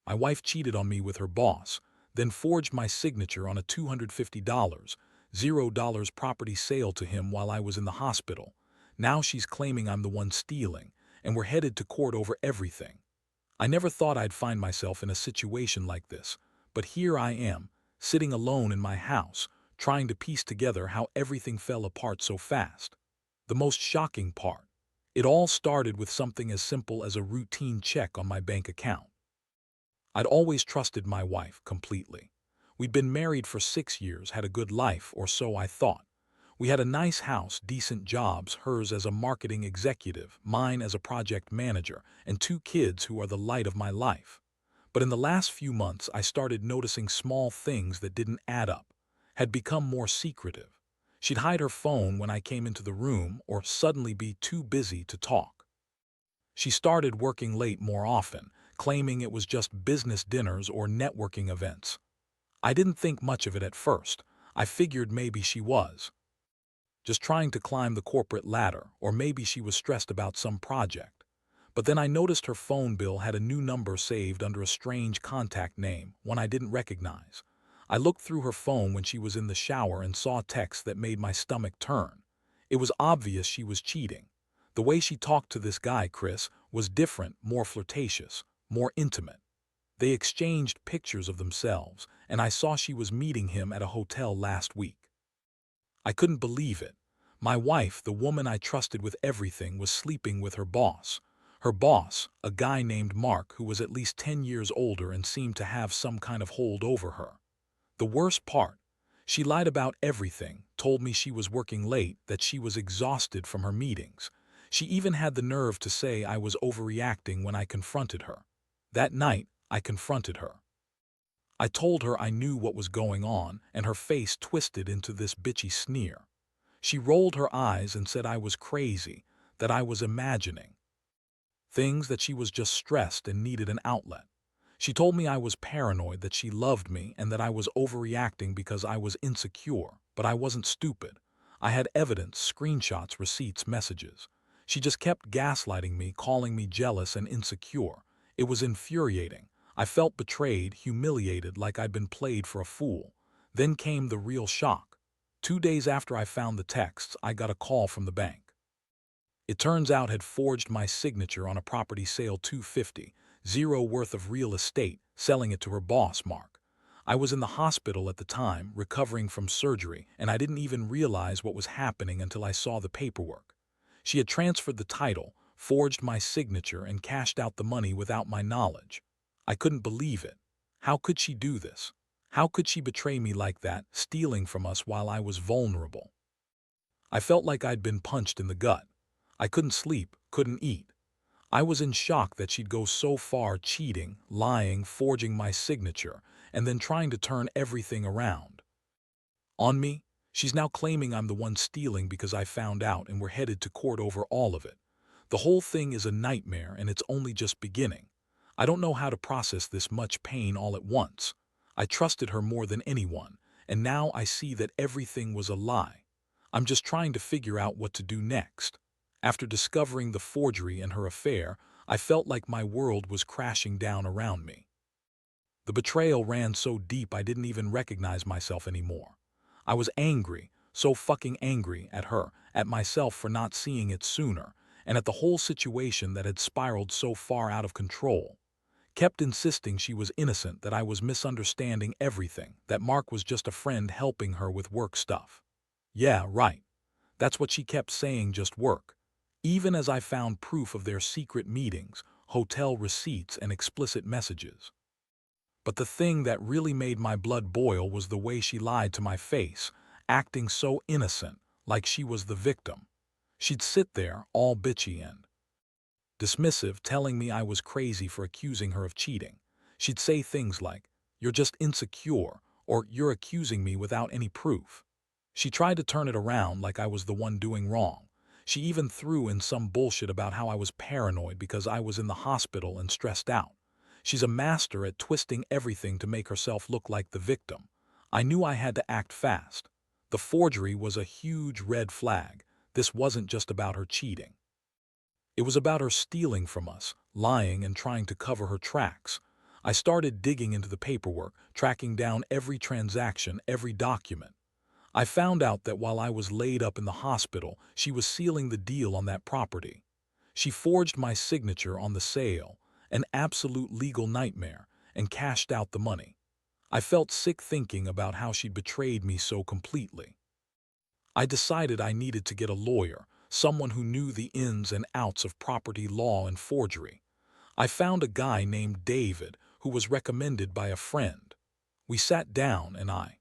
My wife cheated on me with her boss, then forged my signature on a $250, $0 property sale to him while I was in the hospital. Now she's claiming I'm the one stealing, and we're headed to court over everything. I never thought I'd find myself in a situation like this, but here I am, sitting alone in my house, trying to piece together how everything fell apart so fast. The most shocking part, it all started with something as simple as a routine check on my bank account. I'd always trusted my wife completely. We'd been married for 6 years, had a good life, or so I thought. We had a nice house, decent jobs, hers as a marketing executive, mine as a project manager, and 2 kids who are the light of my life. But in the last few months, I started noticing small things that didn't add up, had become more secretive. She'd hide her phone when I came into the room or suddenly be too busy to talk. She started working late more often, claiming it was just business dinners or networking events. I didn't think much of it at first. I figured maybe she was just trying to climb the corporate ladder, or maybe she was stressed about some project. But then I noticed her phone bill had a new number saved under a strange contact name, one I didn't recognize. I looked through her phone when she was in the shower and saw texts that made my stomach turn. It was obvious she was cheating. The way she talked to this guy, Chris, was different, more flirtatious, more intimate. They exchanged pictures of themselves, and I saw she was meeting him at a hotel last week. I couldn't believe it. My wife, the woman I trusted with everything, was sleeping with her boss. Her boss, a guy named Mark who was at least 10 years older and seemed to have some kind of hold over her. The worst part, she lied about everything, told me she was working late, that she was exhausted from her meetings. She even had the nerve to say I was overreacting when I confronted her. That night, I confronted her. I told her I knew what was going on, and her face twisted into this bitchy sneer. She rolled her eyes and said I was crazy, that I was imagining things, that she was just stressed and needed an outlet. She told me I was paranoid, that she loved me, and that I was overreacting because I was insecure, but I wasn't stupid. I had evidence, screenshots, receipts, messages. She just kept gaslighting me, calling me jealous and insecure. It was infuriating. I felt betrayed, humiliated, like I'd been played for a fool. Then came the real shock. 2 days after I found the texts, I got a call from the bank. It turns out had forged my signature on a property sale, $250,000 worth of real estate, selling it to her boss, Mark. I was in the hospital at the time, recovering from surgery, and I didn't even realize what was happening until I saw the paperwork. She had transferred the title, forged my signature, and cashed out the money without my knowledge. I couldn't believe it. How could she do this? How could she betray me like that, stealing from us while I was vulnerable? I felt like I'd been punched in the gut. I couldn't sleep, couldn't eat. I was in shock that she'd go so far, cheating, lying, forging my signature, and then trying to turn everything around on me. She's now claiming I'm the one stealing because I found out, and we're headed to court over all of it. The whole thing is a nightmare, and it's only just beginning. I don't know how to process this much pain all at once. I trusted her more than anyone, and now I see that everything was a lie. I'm just trying to figure out what to do next. After discovering the forgery and her affair, I felt like my world was crashing down around me. The betrayal ran so deep I didn't even recognize myself anymore. I was angry, so fucking angry at her, at myself for not seeing it sooner, and at the whole situation that had spiraled so far out of control. Kept insisting she was innocent, that I was misunderstanding everything, that Mark was just a friend helping her with work stuff. Yeah, right. That's what she kept saying, just work. Even as I found proof of their secret meetings, hotel receipts, and explicit messages. But the thing that really made my blood boil was the way she lied to my face, acting so innocent, like she was the victim. She'd sit there, all bitchy and dismissive, telling me I was crazy for accusing her of cheating. She'd say things like, "You're just insecure," or "You're accusing me without any proof." She tried to turn it around like I was the one doing wrong. She even threw in some bullshit about how I was paranoid because I was in the hospital and stressed out. She's a master at twisting everything to make herself look like the victim. I knew I had to act fast. The forgery was a huge red flag. This wasn't just about her cheating. It was about her stealing from us, lying and trying to cover her tracks. I started digging into the paperwork, tracking down every transaction, every document. I found out that while I was laid up in the hospital, she was sealing the deal on that property. She forged my signature on the sale, an absolute legal nightmare, and cashed out the money. I felt sick thinking about how she'd betrayed me so completely. I decided I needed to get a lawyer, someone who knew the ins and outs of property law and forgery. I found a guy named David who was recommended by a friend. We sat down and I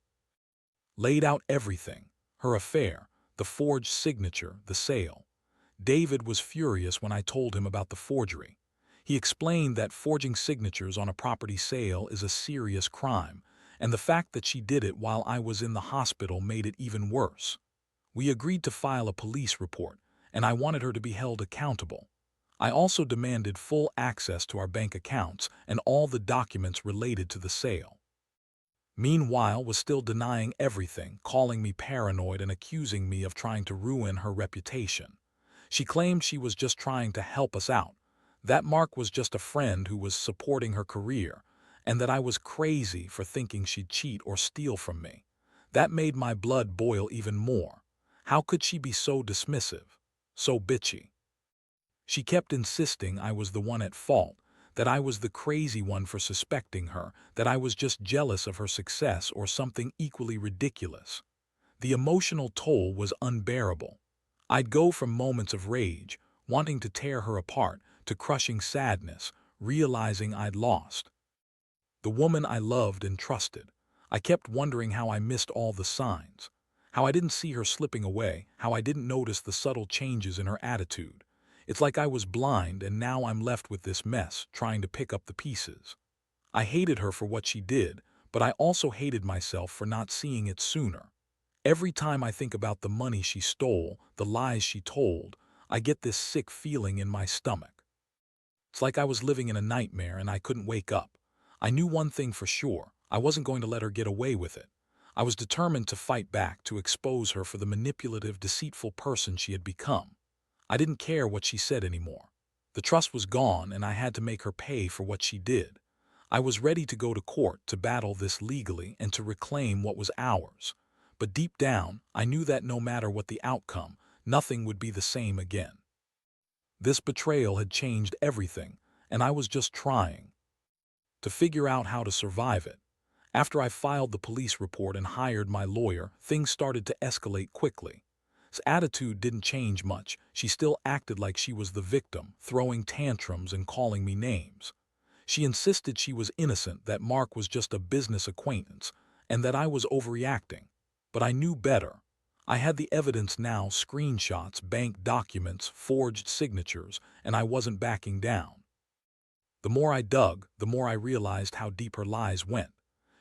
laid out everything, her affair, the forged signature, the sale. David was furious when I told him about the forgery. He explained that forging signatures on a property sale is a serious crime, and the fact that she did it while I was in the hospital made it even worse. We agreed to file a police report, and I wanted her to be held accountable. I also demanded full access to our bank accounts and all the documents related to the sale. Meanwhile, was still denying everything, calling me paranoid and accusing me of trying to ruin her reputation. She claimed she was just trying to help us out, that Mark was just a friend who was supporting her career, and that I was crazy for thinking she'd cheat or steal from me. That made my blood boil even more. How could she be so dismissive, so bitchy? She kept insisting I was the one at fault, that I was the crazy one for suspecting her, that I was just jealous of her success or something equally ridiculous. The emotional toll was unbearable. I'd go from moments of rage, wanting to tear her apart, to crushing sadness, realizing I'd lost the woman I loved and trusted. I kept wondering how I missed all the signs, how I didn't see her slipping away, how I didn't notice the subtle changes in her attitude. It's like I was blind and now I'm left with this mess, trying to pick up the pieces. I hated her for what she did, but I also hated myself for not seeing it sooner. Every time I think about the money she stole, the lies she told, I get this sick feeling in my stomach. It's like I was living in a nightmare and I couldn't wake up. I knew one thing for sure: I wasn't going to let her get away with it. I was determined to fight back, to expose her for the manipulative, deceitful person she had become. I didn't care what she said anymore. The trust was gone and I had to make her pay for what she did. I was ready to go to court, to battle this legally and to reclaim what was ours. But deep down, I knew that no matter what the outcome, nothing would be the same again. This betrayal had changed everything, and I was just trying to figure out how to survive it. After I filed the police report and hired my lawyer, things started to escalate quickly. His attitude didn't change much. She still acted like she was the victim, throwing tantrums and calling me names. She insisted she was innocent, that Mark was just a business acquaintance, and that I was overreacting. But I knew better. I had the evidence now: screenshots, bank documents, forged signatures, and I wasn't backing down. The more I dug, the more I realized how deep her lies went.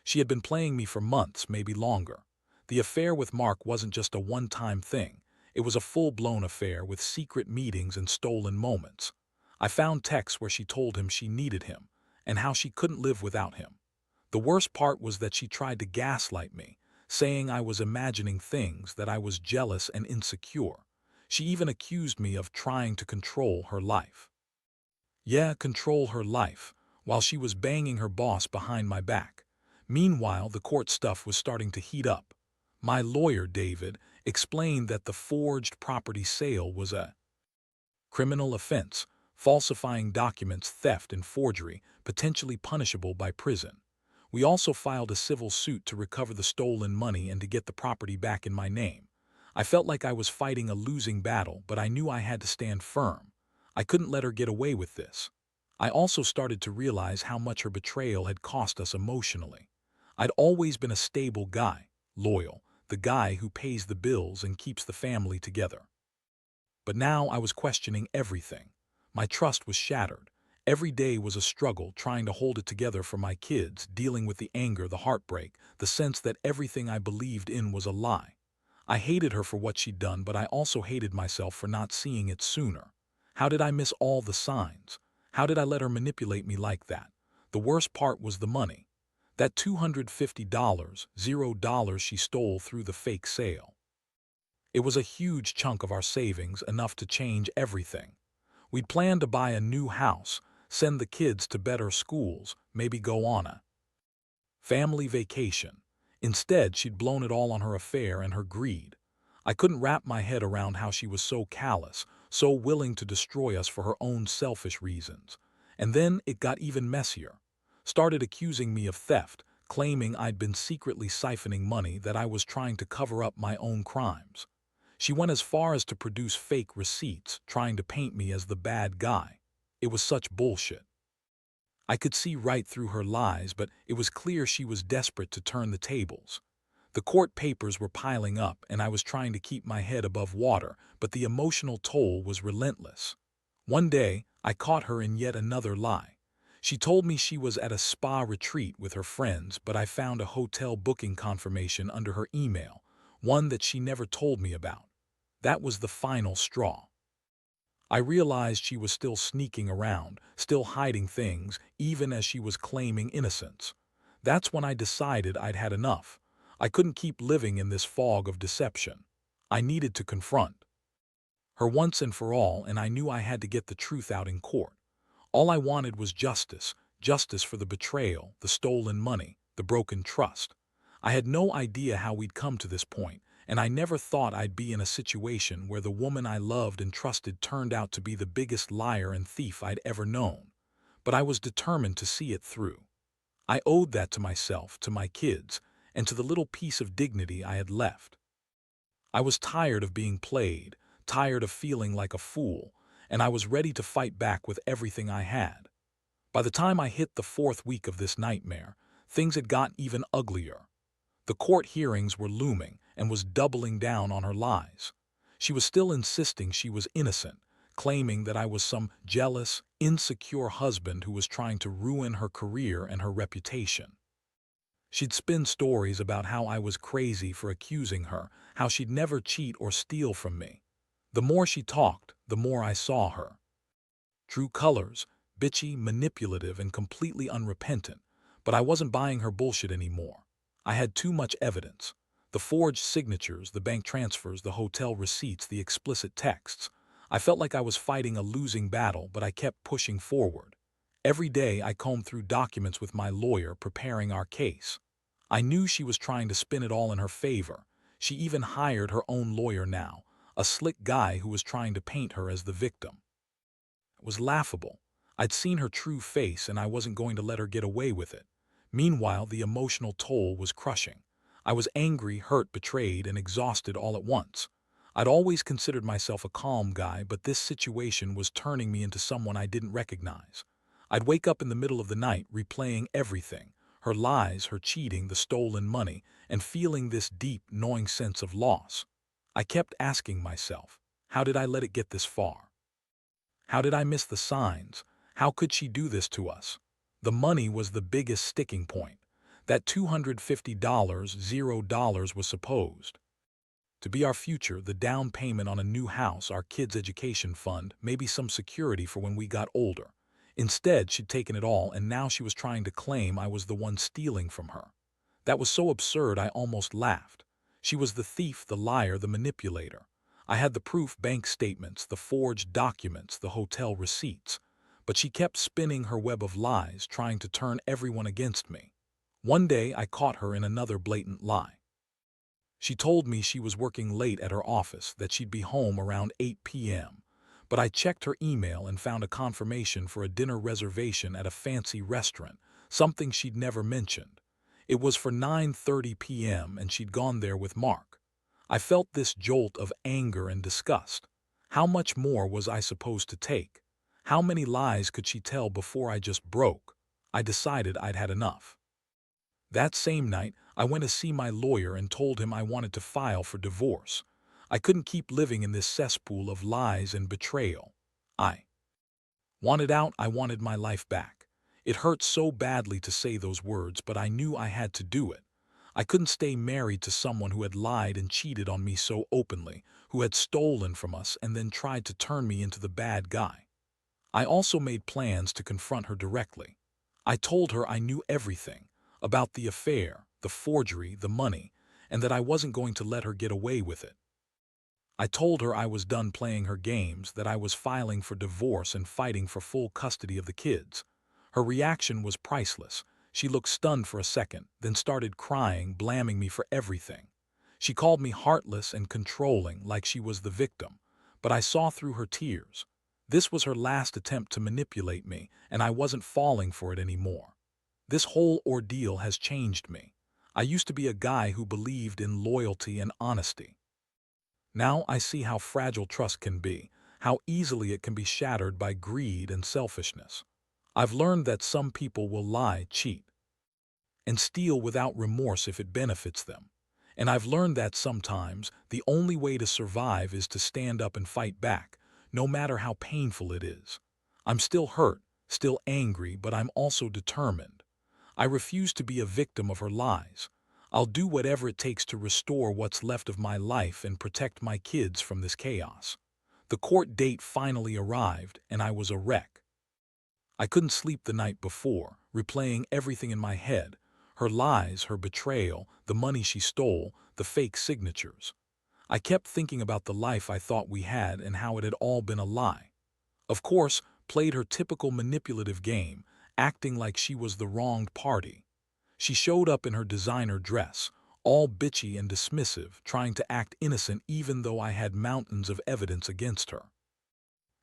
She had been playing me for months, maybe longer. The affair with Mark wasn't just a one-time thing. It was a full-blown affair with secret meetings and stolen moments. I found texts where she told him she needed him, and how she couldn't live without him. The worst part was that she tried to gaslight me, saying I was imagining things, that I was jealous and insecure. She even accused me of trying to control her life. Yeah, control her life, while she was banging her boss behind my back. Meanwhile, the court stuff was starting to heat up. My lawyer, David, explained that the forged property sale was a criminal offense, falsifying documents, theft, and forgery, potentially punishable by prison. We also filed a civil suit to recover the stolen money and to get the property back in my name. I felt like I was fighting a losing battle, but I knew I had to stand firm. I couldn't let her get away with this. I also started to realize how much her betrayal had cost us emotionally. I'd always been a stable guy, loyal, the guy who pays the bills and keeps the family together. But now I was questioning everything. My trust was shattered. Every day was a struggle, trying to hold it together for my kids, dealing with the anger, the heartbreak, the sense that everything I believed in was a lie. I hated her for what she'd done, but I also hated myself for not seeing it sooner. How did I miss all the signs? How did I let her manipulate me like that? The worst part was the money. That $250, $0 she stole through the fake sale. It was a huge chunk of our savings, enough to change everything. We'd planned to buy a new house, send the kids to better schools, maybe go on a family vacation. Instead, she'd blown it all on her affair and her greed. I couldn't wrap my head around how she was so callous, so willing to destroy us for her own selfish reasons. And then it got even messier. Started accusing me of theft, claiming I'd been secretly siphoning money, that I was trying to cover up my own crimes. She went as far as to produce fake receipts, trying to paint me as the bad guy. It was such bullshit. I could see right through her lies, but it was clear she was desperate to turn the tables. The court papers were piling up, and I was trying to keep my head above water, but the emotional toll was relentless. One day, I caught her in yet another lie. She told me she was at a spa retreat with her friends, but I found a hotel booking confirmation under her email, one that she never told me about. That was the final straw. I realized she was still sneaking around, still hiding things, even as she was claiming innocence. That's when I decided I'd had enough. I couldn't keep living in this fog of deception. I needed to confront her once and for all, and I knew I had to get the truth out in court. All I wanted was justice, justice for the betrayal, the stolen money, the broken trust. I had no idea how we'd come to this point, and I never thought I'd be in a situation where the woman I loved and trusted turned out to be the biggest liar and thief I'd ever known. But I was determined to see it through. I owed that to myself, to my kids, and to the little piece of dignity I had left. I was tired of being played, tired of feeling like a fool, and I was ready to fight back with everything I had. By the time I hit the fourth week of this nightmare, things had gotten even uglier. The court hearings were looming and was doubling down on her lies. She was still insisting she was innocent, claiming that I was some jealous, insecure husband who was trying to ruin her career and her reputation. She'd spin stories about how I was crazy for accusing her, how she'd never cheat or steal from me. The more she talked, the more I saw her. True colors, bitchy, manipulative, and completely unrepentant. But I wasn't buying her bullshit anymore. I had too much evidence. The forged signatures, the bank transfers, the hotel receipts, the explicit texts. I felt like I was fighting a losing battle, but I kept pushing forward. Every day I combed through documents with my lawyer, preparing our case. I knew she was trying to spin it all in her favor. She even hired her own lawyer now, a slick guy who was trying to paint her as the victim. It was laughable. I'd seen her true face, and I wasn't going to let her get away with it. Meanwhile, the emotional toll was crushing. I was angry, hurt, betrayed, and exhausted all at once. I'd always considered myself a calm guy, but this situation was turning me into someone I didn't recognize. I'd wake up in the middle of the night, replaying everything, her lies, her cheating, the stolen money, and feeling this deep, gnawing sense of loss. I kept asking myself, how did I let it get this far? How did I miss the signs? How could she do this to us? The money was the biggest sticking point. That $250, $0 was supposed to be our future, the down payment on a new house, our kids' education fund, maybe some security for when we got older. Instead, she'd taken it all, and now she was trying to claim I was the one stealing from her. That was so absurd I almost laughed. She was the thief, the liar, the manipulator. I had the proof, bank statements, the forged documents, the hotel receipts. But she kept spinning her web of lies, trying to turn everyone against me. One day I caught her in another blatant lie. She told me she was working late at her office, that she'd be home around 8 p.m. But I checked her email and found a confirmation for a dinner reservation at a fancy restaurant, something she'd never mentioned. It was for 9:30 p.m. and she'd gone there with Mark. I felt this jolt of anger and disgust. How much more was I supposed to take? How many lies could she tell before I just broke? I decided I'd had enough. That same night, I went to see my lawyer and told him I wanted to file for divorce. I couldn't keep living in this cesspool of lies and betrayal. I wanted out, I wanted my life back. It hurt so badly to say those words, but I knew I had to do it. I couldn't stay married to someone who had lied and cheated on me so openly, who had stolen from us and then tried to turn me into the bad guy. I also made plans to confront her directly. I told her I knew everything about the affair, the forgery, the money, and that I wasn't going to let her get away with it. I told her I was done playing her games, that I was filing for divorce and fighting for full custody of the kids. Her reaction was priceless. She looked stunned for a second, then started crying, blaming me for everything. She called me heartless and controlling, like she was the victim. But I saw through her tears. This was her last attempt to manipulate me, and I wasn't falling for it anymore. This whole ordeal has changed me. I used to be a guy who believed in loyalty and honesty. Now I see how fragile trust can be, how easily it can be shattered by greed and selfishness. I've learned that some people will lie, cheat, and steal without remorse if it benefits them. And I've learned that sometimes the only way to survive is to stand up and fight back, no matter how painful it is. I'm still hurt, still angry, but I'm also determined. I refuse to be a victim of her lies. I'll do whatever it takes to restore what's left of my life and protect my kids from this chaos. The court date finally arrived, and I was a wreck. I couldn't sleep the night before, replaying everything in my head: her lies, her betrayal, the money she stole, the fake signatures. I kept thinking about the life I thought we had and how it had all been a lie. Of course, played her typical manipulative game, acting like she was the wronged party. She showed up in her designer dress, all bitchy and dismissive, trying to act innocent even though I had mountains of evidence against her.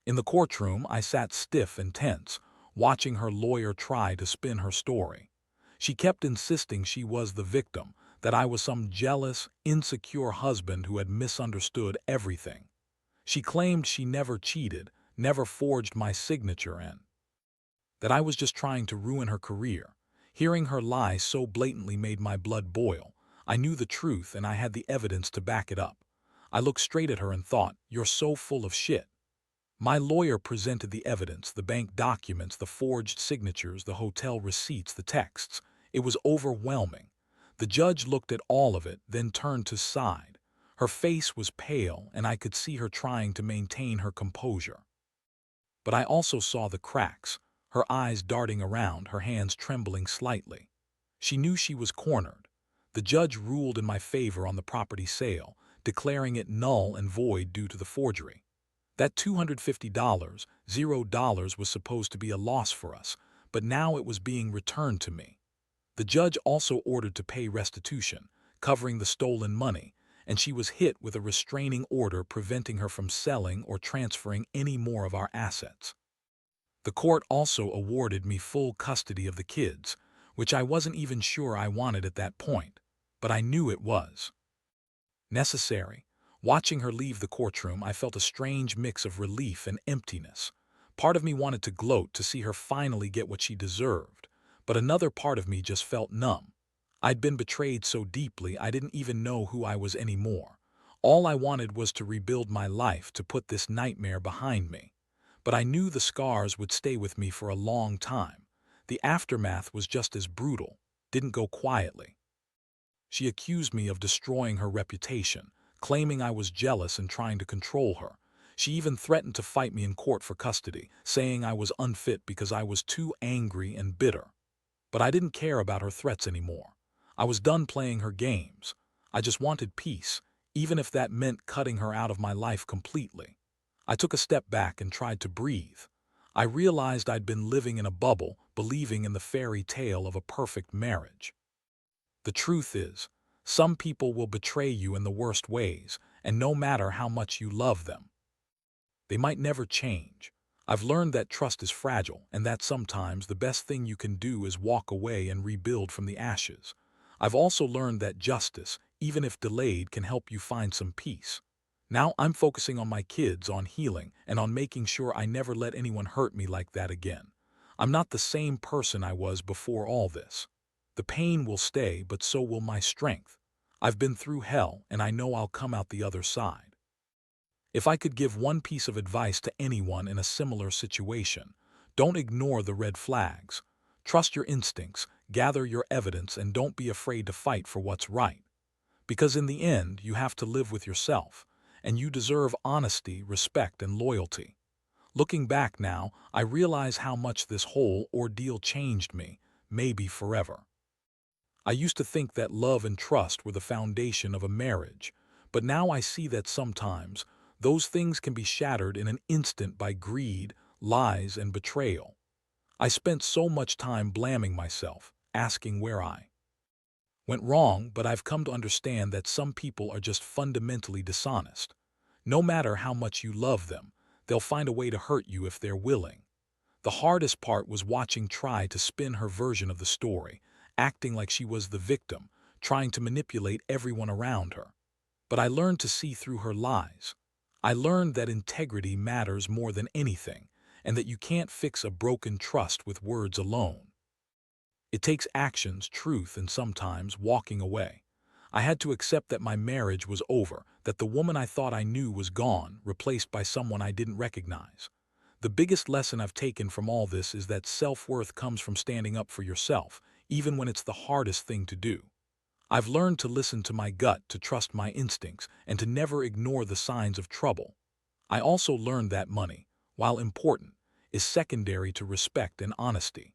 In the courtroom, I sat stiff and tense, watching her lawyer try to spin her story. She kept insisting she was the victim, that I was some jealous, insecure husband who had misunderstood everything. She claimed she never cheated, never forged my signature, and that I was just trying to ruin her career. Hearing her lie so blatantly made my blood boil. I knew the truth and I had the evidence to back it up. I looked straight at her and thought, "You're so full of shit." My lawyer presented the evidence, the bank documents, the forged signatures, the hotel receipts, the texts. It was overwhelming. The judge looked at all of it, then turned to side. Her face was pale, and I could see her trying to maintain her composure. But I also saw the cracks, her eyes darting around, her hands trembling slightly. She knew she was cornered. The judge ruled in my favor on the property sale, declaring it null and void due to the forgery. That $250, $0, was supposed to be a loss for us, but now it was being returned to me. The judge also ordered to pay restitution, covering the stolen money, and she was hit with a restraining order preventing her from selling or transferring any more of our assets. The court also awarded me full custody of the kids, which I wasn't even sure I wanted at that point, but I knew it was necessary. Watching her leave the courtroom, I felt a strange mix of relief and emptiness. Part of me wanted to gloat to see her finally get what she deserved, but another part of me just felt numb. I'd been betrayed so deeply I didn't even know who I was anymore. All I wanted was to rebuild my life, to put this nightmare behind me. But I knew the scars would stay with me for a long time. The aftermath was just as brutal, didn't go quietly. She accused me of destroying her reputation, claiming I was jealous and trying to control her. She even threatened to fight me in court for custody, saying I was unfit because I was too angry and bitter. But I didn't care about her threats anymore. I was done playing her games. I just wanted peace, even if that meant cutting her out of my life completely. I took a step back and tried to breathe. I realized I'd been living in a bubble, believing in the fairy tale of a perfect marriage. The truth is, some people will betray you in the worst ways, and no matter how much you love them, they might never change. I've learned that trust is fragile, and that sometimes the best thing you can do is walk away and rebuild from the ashes. I've also learned that justice, even if delayed, can help you find some peace. Now I'm focusing on my kids, on healing, and on making sure I never let anyone hurt me like that again. I'm not the same person I was before all this. The pain will stay, but so will my strength. I've been through hell, and I know I'll come out the other side. If I could give one piece of advice to anyone in a similar situation, don't ignore the red flags. Trust your instincts, gather your evidence, and don't be afraid to fight for what's right. Because in the end, you have to live with yourself, and you deserve honesty, respect, and loyalty. Looking back now, I realize how much this whole ordeal changed me, maybe forever. I used to think that love and trust were the foundation of a marriage, But now I see that sometimes those things can be shattered in an instant by greed, lies, and betrayal. I spent so much time blaming myself, asking where I went wrong, but I've come to understand that some people are just fundamentally dishonest. No matter how much you love them, they'll find a way to hurt you if they're willing. The hardest part was watching Try to spin her version of the story, acting like she was the victim, trying to manipulate everyone around her. But I learned to see through her lies. I learned that integrity matters more than anything, and that you can't fix a broken trust with words alone. It takes actions, truth, and sometimes walking away. I had to accept that my marriage was over, that the woman I thought I knew was gone, replaced by someone I didn't recognize. The biggest lesson I've taken from all this is that self-worth comes from standing up for yourself, even when it's the hardest thing to do. I've learned to listen to my gut, to trust my instincts, and to never ignore the signs of trouble. I also learned that money, while important, is secondary to respect and honesty.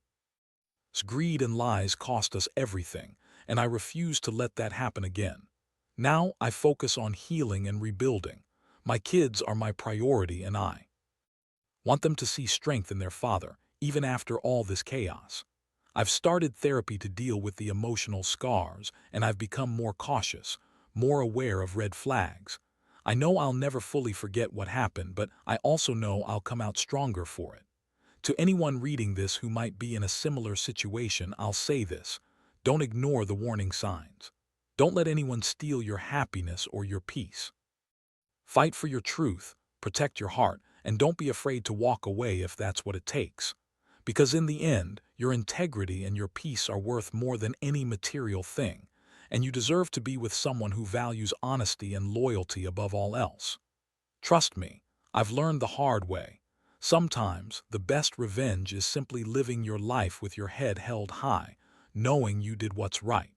Greed and lies cost us everything, and I refuse to let that happen again. Now I focus on healing and rebuilding. My kids are my priority, and I want them to see strength in their father, even after all this chaos. I've started therapy to deal with the emotional scars, and I've become more cautious, more aware of red flags. I know I'll never fully forget what happened, but I also know I'll come out stronger for it. To anyone reading this who might be in a similar situation, I'll say this: don't ignore the warning signs. Don't let anyone steal your happiness or your peace. Fight for your truth, protect your heart, and don't be afraid to walk away if that's what it takes. Because in the end, your integrity and your peace are worth more than any material thing, and you deserve to be with someone who values honesty and loyalty above all else. Trust me, I've learned the hard way. Sometimes the best revenge is simply living your life with your head held high, knowing you did what's right.